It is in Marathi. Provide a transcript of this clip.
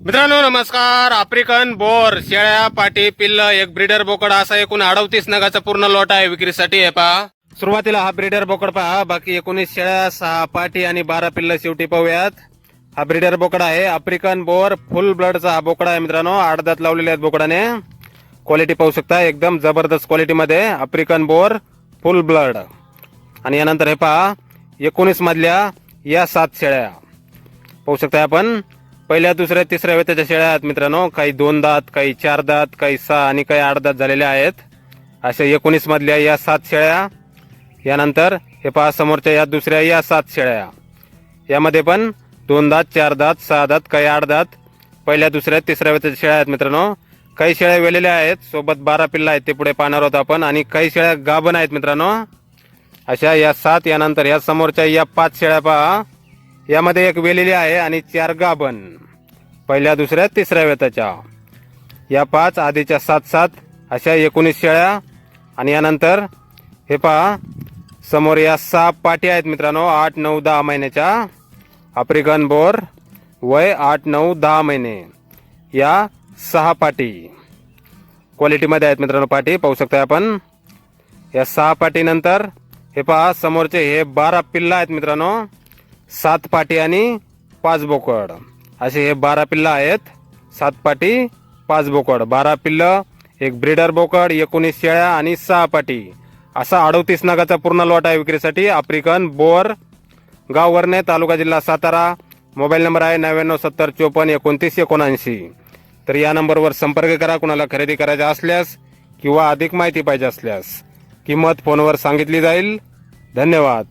मित्रांनो नमस्कार. आफ्रिकन बोर शेळ्या पाटी पिल्ल एक ब्रीडर बोकड असा एकूण 38 नगाचा पूर्ण लॉट आहे विक्रीसाठी. हे पहा सुरुवातीला हा ब्रीडर बोकड पहा. बाकी 19 शेळ्या 6 पाटी आणि 12 पिल्ल शेवटी पाहूयात. हा ब्रीडर बोकड आहे. आफ्रिकन बोर फुल ब्लडचा हा बोकड आहे मित्रांनो. 8 दात लावलेले आहेत बोकडाने. क्वालिटी पाहू शकता एकदम जबरदस्त क्वालिटी मध्ये आफ्रिकन बोर फुल ब्लड. आणि यानंतर हे पहा 19 मधल्या या 7 शेळ्या पाहू शकता आपण. पहिल्या दुसऱ्या तिसऱ्या वेताच्या शेळ्या आहेत मित्रांनो. काही 2 दात, काही 4 दात, काही 6 आणि काही 8 दात झालेल्या आहेत. अशा 19 मधल्या या 7 शेळ्या. यानंतर हे पहा समोरच्या या दुसऱ्या या 7 शेळ्या. यामध्ये पण 2 दात, 4 दात, 6 दात, काही 8 दात पहिल्या दुसऱ्या तिसऱ्या वेताच्या शेळ्या आहेत मित्रांनो. काही शेळ्या वेलेल्या आहेत. सोबत 12 पिल्ला आहेत ते पुढे पाहणार आहोत आपण. आणि काही शेळ्या गाभण आहेत मित्रांनो. अशा या 7. यानंतर या समोरच्या या 5 शेळ्या पहा. यामध्ये एक वेलेली आहे आणि 4 गाभण पहिल्या दुसऱ्या तिसऱ्या वेताच्या. या 5 आधीच्या 7 अशा 19 शेळ्या. आणि यानंतर हे पहा समोर या 6 पाटी आहेत मित्रांनो. 8, 9, 10 महिन्याच्या आफ्रिकन बोर वय 8, 9, 10 महिने. या 6 पाटी क्वालिटीमध्ये आहेत मित्रांनो. पाटी पाहू शकता आपण. या 6 पाटी नंतर हे पहा समोरचे हे 12 पिल्ला आहेत मित्रांनो. 7 पाटी आणि 5 बोकड असे हे 12 पिल्ल आहेत. 7 पाटी 5 बोकड 12 पिल्ल एक ब्रीडर बोकड 19 शेळ्या आणि 6 पाटी असा 38 नगाचा पूर्ण लॉट आहे विक्रीसाठी. आफ्रिकन बोर गाव वरणे तालुका जिल्हा सातारा. मोबाईल नंबर आहे 9970 54 29 79. तर या नंबरवर संपर्क करा कुणाला खरेदी करायचा असल्यास किंवा अधिक माहिती पाहिजे असल्यास. किंमत फोनवर सांगितली जाईल. धन्यवाद.